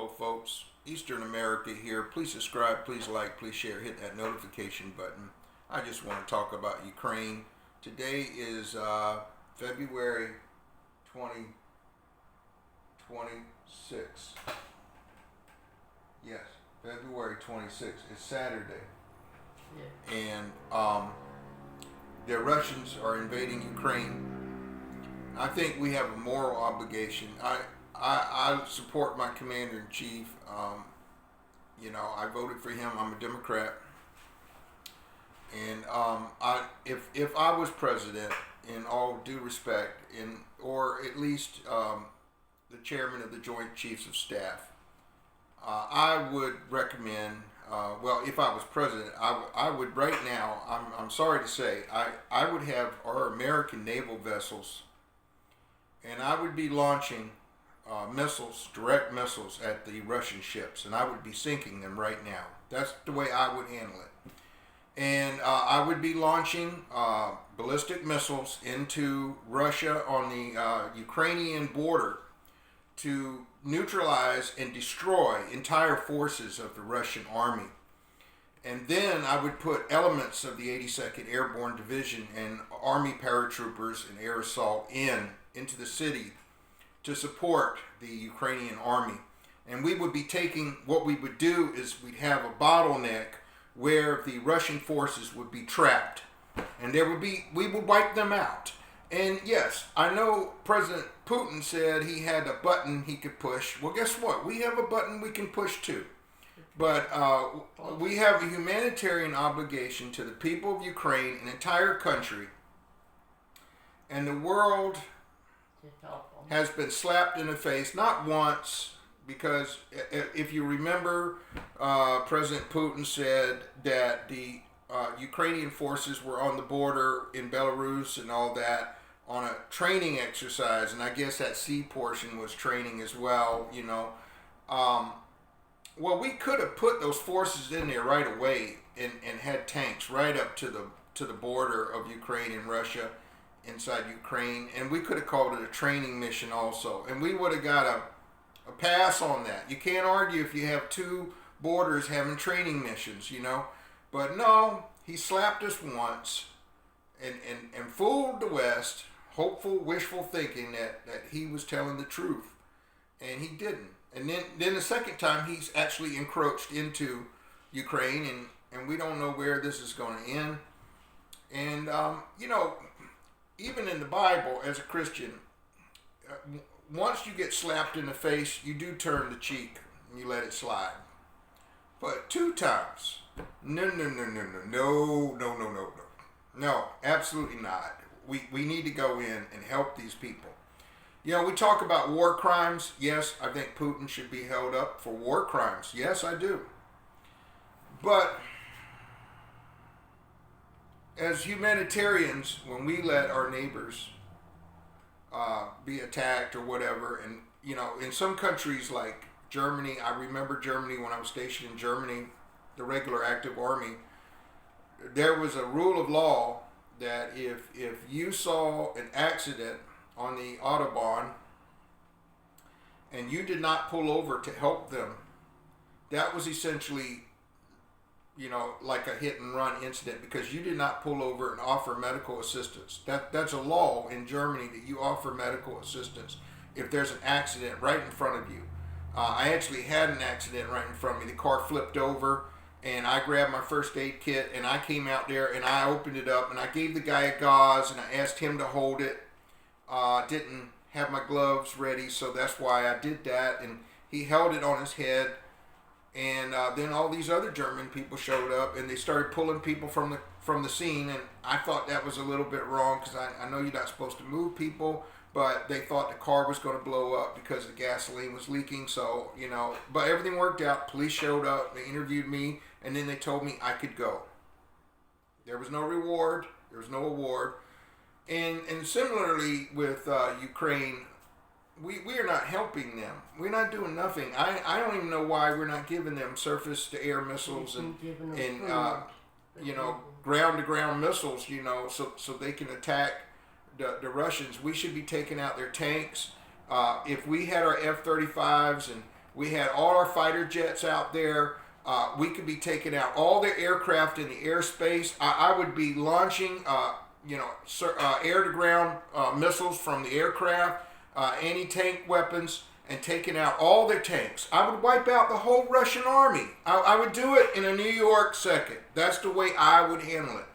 Hello, folks. Eastern America here. Please subscribe, please like, please share, hit that notification button. I just want to talk about Ukraine. Today is February 2026. Yes, February 26th. It's Saturday. Yeah. And the Russians are invading Ukraine. I think we have a moral obligation. I support my commander in chief. I voted for him. I'm a Democrat, and if I was president, in all due respect, or at least the chairman of the Joint Chiefs of Staff, I would recommend. If I was president, I would right now. I'm sorry to say, I would have our American naval vessels, and I would be launching direct missiles at the Russian ships, and I would be sinking them right now. That's the way I would handle it. And I would be launching ballistic missiles into Russia on the Ukrainian border to neutralize and destroy entire forces of the Russian army. And then I would put elements of the 82nd Airborne Division and Army paratroopers and air assault into the city to support the Ukrainian army. And we would be what we would do is we'd have a bottleneck where the Russian forces would be trapped. And we would wipe them out. And yes, I know President Putin said he had a button he could push. Well, guess what? We have a button we can push too. But we have a humanitarian obligation to the people of Ukraine, an entire country, and the world has been slapped in the face, not once, because if you remember, President Putin said that the Ukrainian forces were on the border in Belarus and all that on a training exercise, and I guess that sea portion was training as well, we could have put those forces in there right away and had tanks right up to the border of Ukraine and Russia, inside Ukraine, and we could have called it a training mission also, and we would have got a pass on that. You can't argue if you have two borders having training missions, but no, he slapped us once and fooled the West, hopeful, wishful thinking that he was telling the truth, and he didn't. And then the second time he's actually encroached into Ukraine, and we don't know where this is going to end. And even in the Bible, as a Christian, once you get slapped in the face, you do turn the cheek and you let it slide. But two times, no, absolutely not. We need to go in and help these people. We talk about war crimes. Yes, I think Putin should be held up for war crimes. Yes, I do. But as humanitarians, when we let our neighbors be attacked or whatever, and in some countries like Germany, I remember Germany when I was stationed in Germany, the regular active army, there was a rule of law that if you saw an accident on the Autobahn and you did not pull over to help them, that was essentially like a hit and run incident, because you did not pull over and offer medical assistance. That's a law in Germany, that you offer medical assistance if there's an accident right in front of you. I actually had an accident right in front of me. The car flipped over, and I grabbed my first aid kit, and I came out there, and I opened it up, and I gave the guy a gauze, and I asked him to hold it. Didn't have my gloves ready, so that's why I did that, and he held it on his head. And then all these other German people showed up, and they started pulling people from the scene. And I thought that was a little bit wrong, because I know you're not supposed to move people, but they thought the car was going to blow up because the gasoline was leaking. So but everything worked out. Police showed up, they interviewed me, and then they told me I could go. There was no reward. There was no award. And similarly with Ukraine, we are not helping them. We're not doing nothing. I don't even know why we're not giving them surface to air missiles and ground to ground missiles, so they can attack the Russians. We should be taking out their tanks. If we had our F-35s and We had all our fighter jets out there. We could be taking out all the aircraft in the airspace. I would be launching, air-to-ground missiles from the aircraft, anti-tank weapons, and taking out all their tanks. I would wipe out the whole Russian army. I would do it in a New York second. That's the way I would handle it.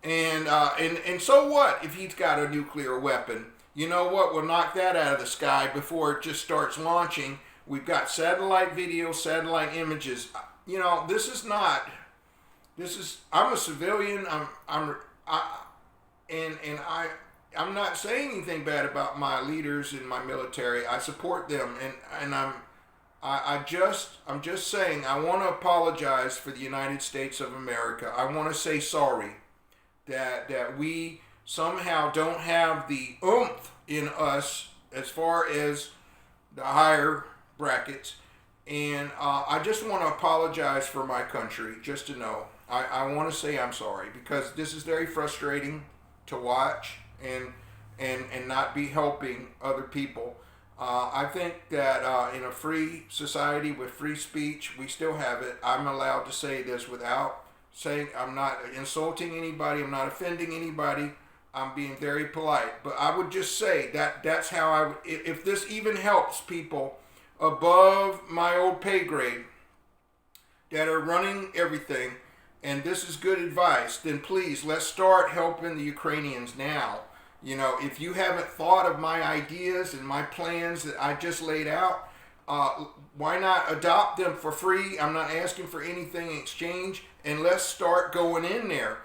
And so what if he's got a nuclear weapon? You know what? We'll knock that out of the sky before it just starts launching. We've got satellite video, satellite images. You know, I'm a civilian. I'm not saying anything bad about my leaders in my military. I support them, and I'm just saying I want to apologize for the United States of America. I want to say sorry that we somehow don't have the oomph in us as far as the higher brackets, and I just want to apologize for my country. Just to know, I want to say I'm sorry, because this is very frustrating to watch and not be helping other people. I think that in a free society with free speech, we still have it. I'm allowed to say this without saying, I'm not insulting anybody, I'm not offending anybody, I'm being very polite. But I would just say that's how I would, if this even helps people above my old pay grade that are running everything, and this is good advice, then please, let's start helping the Ukrainians now. You know, if you haven't thought of my ideas and my plans that I just laid out, why not adopt them for free? I'm not asking for anything in exchange, and let's start going in there.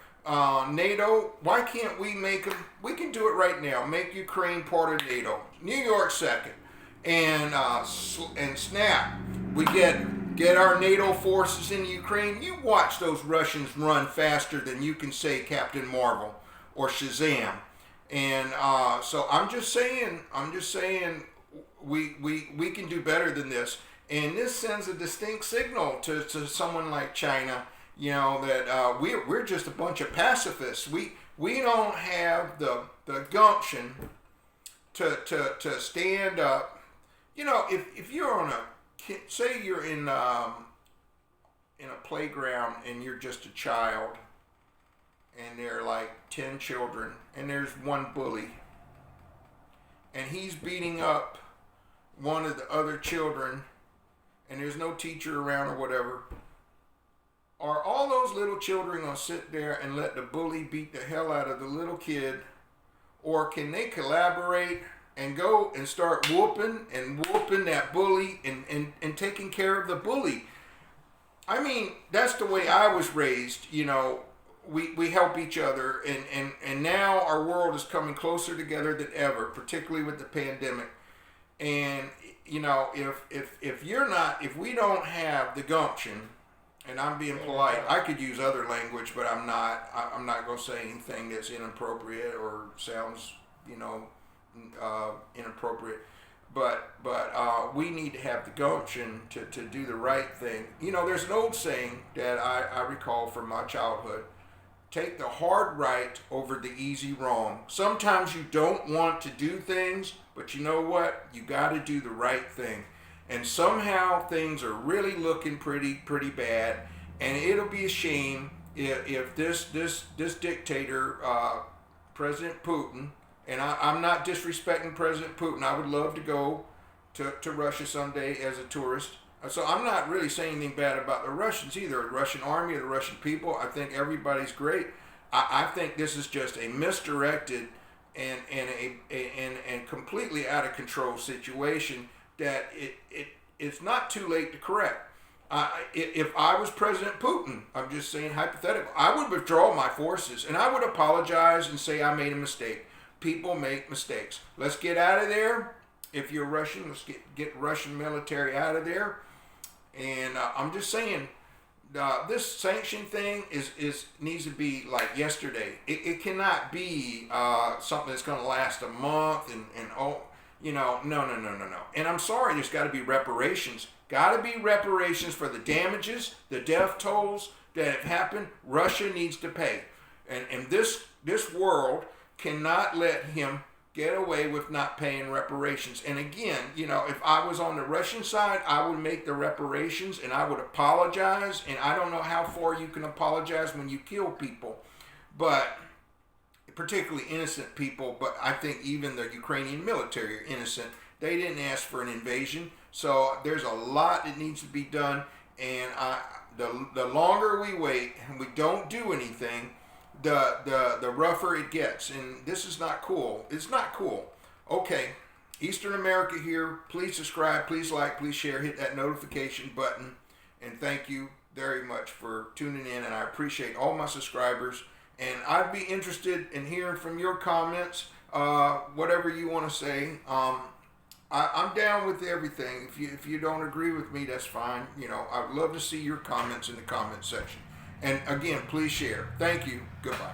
NATO, why can't we make them? We can do it right now. Make Ukraine part of NATO. New York second. And snap. We get our NATO forces in Ukraine. You watch those Russians run faster than you can say Captain Marvel or Shazam. And so I'm just saying we can do better than this. And this sends a distinct signal to someone like China, you know, that we're just a bunch of pacifists. We don't have the gumption to stand up. You know, if you're on say you're in a playground and you're just a child, and there are like 10 children, and there's one bully, and he's beating up one of the other children, and there's no teacher around or whatever, are all those little children going to sit there and let the bully beat the hell out of the little kid? Or can they collaborate and go and start whooping that bully and taking care of the bully? I mean, that's the way I was raised. You know, we help each other, and now our world is coming closer together than ever, particularly with the pandemic. And you know, if we don't have the gumption, and I'm being polite, I could use other language, but I'm not going to say anything that's inappropriate or sounds, you know, inappropriate. But we need to have the gumption to do the right thing. You know, there's an old saying that I recall from my childhood: take the hard right over the easy wrong. Sometimes you don't want to do things, but you know what? You got to do the right thing. And somehow things are really looking pretty bad, and it'll be a shame if this dictator, President Putin, and I'm not disrespecting President Putin. I would love to go to Russia someday as a tourist. So I'm not really saying anything bad about the Russians either, the Russian army or the Russian people. I think everybody's great. I think this is just a misdirected and completely out of control situation that it's not too late to correct. If I was President Putin, I'm just saying hypothetical, I would withdraw my forces and I would apologize and say I made a mistake. People make mistakes. Let's get out of there. If you're Russian, let's get Russian military out of there. And I'm just saying, this sanction thing needs to be like yesterday. It cannot be something that's going to last a month and you know, no. And I'm sorry, there's got to be reparations. Got to be reparations for the damages, the death tolls that have happened. Russia needs to pay. And this world cannot let him get away with not paying reparations. And again, you know, if I was on the Russian side, I would make the reparations and I would apologize. And I don't know how far you can apologize when you kill people, but particularly innocent people. But I think even the Ukrainian military are innocent. They didn't ask for an invasion. So there's a lot that needs to be done. And the longer we wait and we don't do anything, the rougher it gets. And this is not cool. It's not cool. Okay, Eastern America here. Please subscribe, please like, please share, hit that notification button. And thank you very much for tuning in. And I appreciate all my subscribers. And I'd be interested in hearing from your comments, whatever you want to say. I'm down with everything. If you don't agree with me, that's fine. You know, I'd love to see your comments in the comment section. And again, please share. Thank you. Goodbye.